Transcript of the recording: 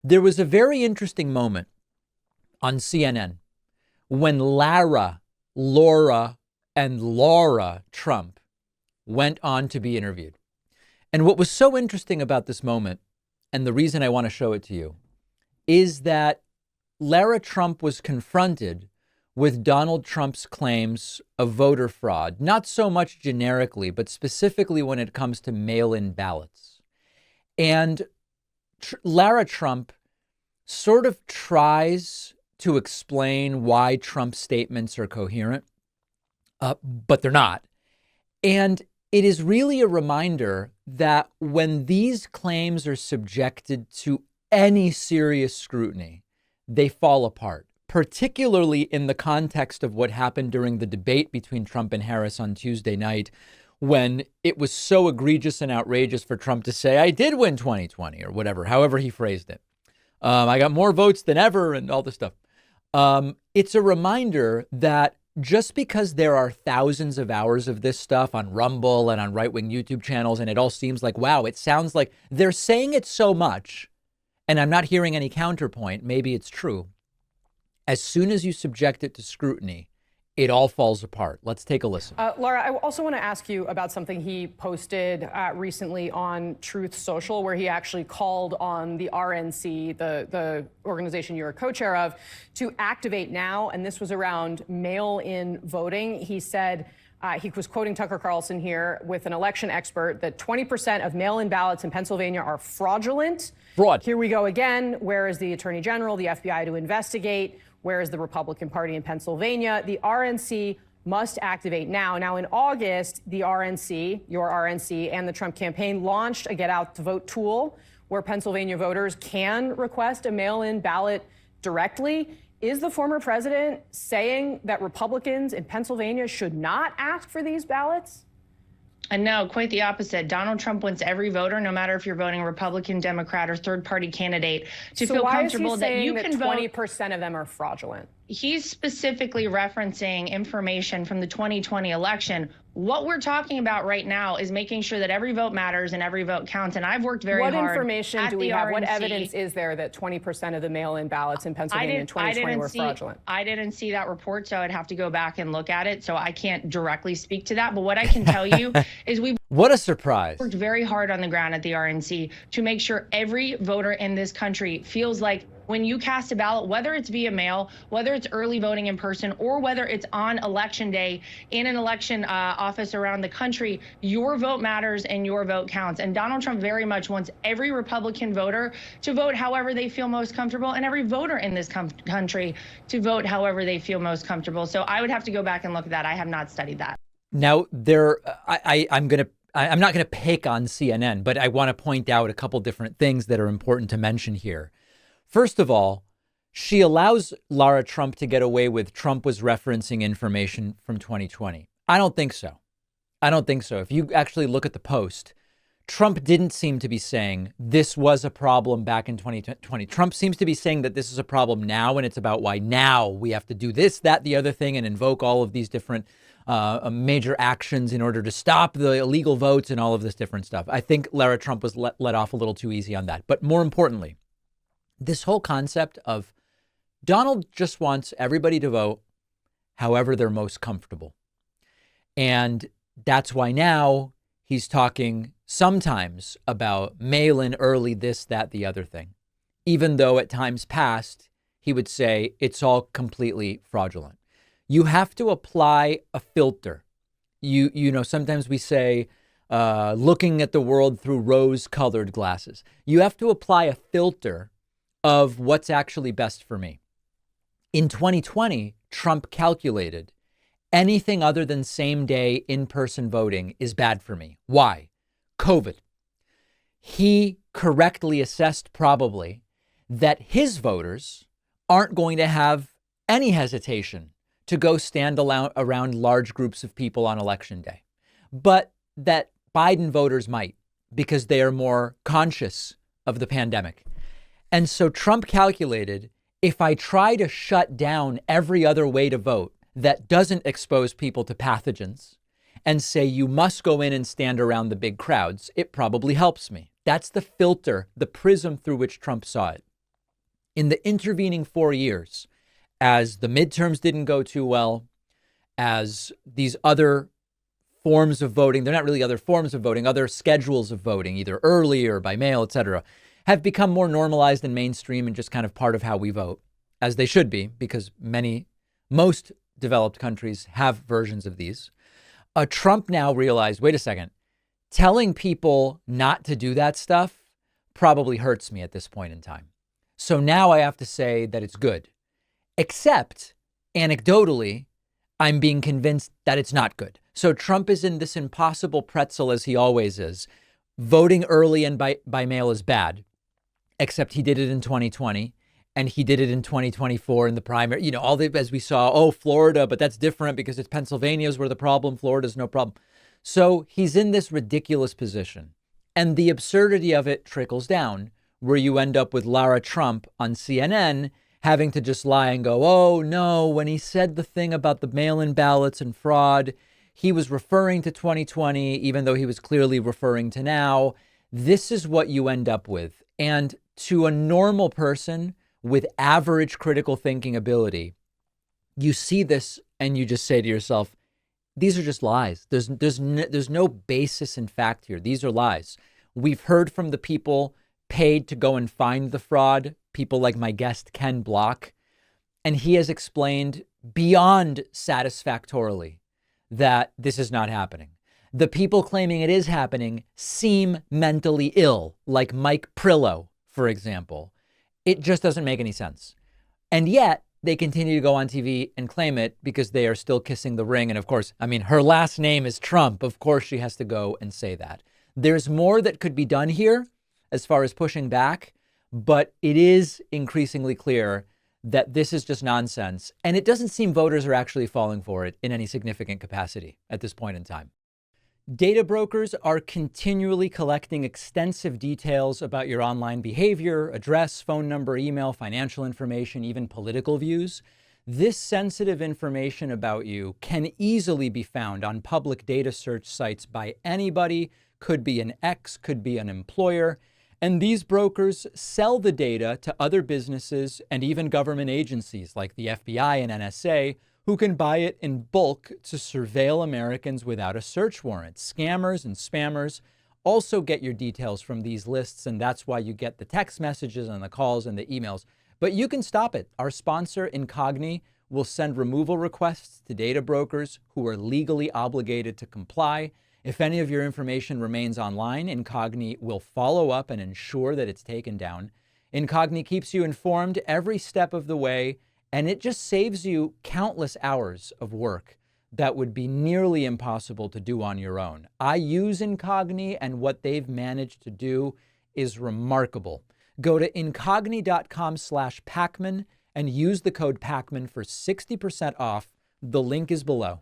There was a very interesting moment on CNN when Laura, and Laura Trump went on to be interviewed. And what was so interesting about this moment, and the reason I want to show it to you, is that Lara Trump was confronted with Donald Trump's claims of voter fraud, not so much generically, but specifically when it comes to mail-in ballots. And Lara Trump sort of tries to explain why Trump's statements are coherent, but they're not. And it is really a reminder that when these claims are subjected to any serious scrutiny, they fall apart, particularly in the context of what happened during the debate between Trump and Harris on Tuesday night, when it was so egregious and outrageous for Trump to say, I did win 2020 or whatever, however he phrased it. I got more votes than ever and all this stuff. It's a reminder that just because there are thousands of hours of this stuff on Rumble and on right-wing YouTube channels, and it all seems like, wow, it sounds like they're saying it so much, and I'm not hearing any counterpoint, maybe it's true. As soon as you subject it to scrutiny, it all falls apart. Let's take a listen. Lara, I also want to ask you about something he posted recently on Truth Social, where he actually called on the RNC, the organization you're a co-chair of, to activate now. And this was around mail-in voting. He said, he was quoting Tucker Carlson here with an election expert, that 20% of mail-in ballots in Pennsylvania are fraudulent. Fraud. Here we go again. Where is the Attorney General, the FBI to investigate? Where is the Republican Party in Pennsylvania? The RNC must activate now. Now, in August, the RNC, your RNC, and the Trump campaign launched a Get Out to Vote tool where Pennsylvania voters can request a mail-in ballot directly. Is the former president saying that Republicans in Pennsylvania should not ask for these ballots? And no, quite the opposite. Donald Trump wants every voter, no matter if you're voting Republican, Democrat, or third-party candidate, to feel comfortable that you can vote. 20% of them are fraudulent? He's specifically referencing information from the 2020 election. What we're talking about right now is making sure that every vote matters and every vote counts. And I've worked very hard. What information do we have? RNC. What evidence is there that 20% of the mail-in ballots in Pennsylvania in 2020 were fraudulent? I didn't see that report, so I'd have to go back and look at it. So I can't directly speak to that. But what I can tell you is we've What a surprise. worked very hard on the ground at the RNC to make sure every voter in this country feels like when you cast a ballot, whether it's via mail, whether it's early voting in person, or whether it's on election day in an election office around the country, your vote matters and your vote counts. And Donald Trump very much wants every Republican voter to vote however they feel most comfortable, and every voter in this country to vote however they feel most comfortable. So I would have to go back and look at that. I have not studied that. Now, I'm not going to pick on CNN, but I want to point out a couple different things that are important to mention here. First of all, she allows Lara Trump to get away with Trump was referencing information from 2020. I don't think so. If you actually look at the post, Trump didn't seem to be saying this was a problem back in 2020. Trump seems to be saying that this is a problem now, and it's about why now we have to do this, that, the other thing, and invoke all of these different major actions in order to stop the illegal votes and all of this different stuff. I think Lara Trump was let off a little too easy on that. But more importantly, this whole concept of Donald just wants everybody to vote however they're most comfortable. And that's why now he's talking sometimes about mail-in early, this, that, the other thing, even though at times past he would say it's all completely fraudulent. You have to apply a filter. You know, sometimes we say looking at the world through rose-colored glasses. You have to apply a filter of what's actually best for me. In 2020, Trump calculated anything other than same day in-person voting is bad for me. Why? COVID. He correctly assessed probably that his voters aren't going to have any hesitation to go stand around large groups of people on election day, but that Biden voters might, because they are more conscious of the pandemic. And so Trump calculated, if I try to shut down every other way to vote that doesn't expose people to pathogens and say you must go in and stand around the big crowds, it probably helps me. That's the filter, the prism through which Trump saw it. In the intervening 4 years, as the midterms didn't go too well, as these other forms of voting, they're not really other forms of voting, other schedules of voting, either early or by mail, et cetera, have become more normalized and mainstream and just kind of part of how we vote, as they should be, because most developed countries have versions of these. Trump now realized, wait a second, telling people not to do that stuff probably hurts me at this point in time. So now I have to say that it's good, except anecdotally, I'm being convinced that it's not good. So Trump is in this impossible pretzel, as he always is. Voting early and by mail is bad, except he did it in 2020 and he did it in 2024 in the primary. You know, as we saw, Florida, but that's different because it's Pennsylvania's where the problem, Florida's no problem. So he's in this ridiculous position. And the absurdity of it trickles down, where you end up with Lara Trump on CNN having to just lie and go, oh, no, when he said the thing about the mail-in ballots and fraud, he was referring to 2020, even though he was clearly referring to now. This is what you end up with. And to a normal person with average critical thinking ability, you see this and you just say to yourself, these are just lies. There's no basis in fact here. These are lies. We've heard from the people paid to go and find the fraud, people like my guest Ken Block, and he has explained beyond satisfactorily that this is not happening. The people claiming it is happening seem mentally ill, like Mike Prillo, for example. It just doesn't make any sense. And yet they continue to go on TV and claim it because they are still kissing the ring. And of course, I mean, her last name is Trump. Of course, she has to go and say that. There's more that could be done here as far as pushing back, but it is increasingly clear that this is just nonsense. And it doesn't seem voters are actually falling for it in any significant capacity at this point in time. Data brokers are continually collecting extensive details about your online behavior, address, phone number, email, financial information, even political views. This sensitive information about you can easily be found on public data search sites by anybody, could be an ex, could be an employer. And these brokers sell the data to other businesses and even government agencies like the FBI and NSA, who can buy it in bulk to surveil Americans without a search warrant. Scammers and spammers also get your details from these lists, and that's why you get the text messages and the calls and the emails. But you can stop it. Our sponsor, Incogni, will send removal requests to data brokers who are legally obligated to comply. If any of your information remains online, Incogni will follow up and ensure that it's taken down. Incogni keeps you informed every step of the way, and it just saves you countless hours of work that would be nearly impossible to do on your own. I use Incogni, and what they've managed to do is remarkable. Go to incogni.com/Pacman and use the code Pacman for 60% off. The link is below.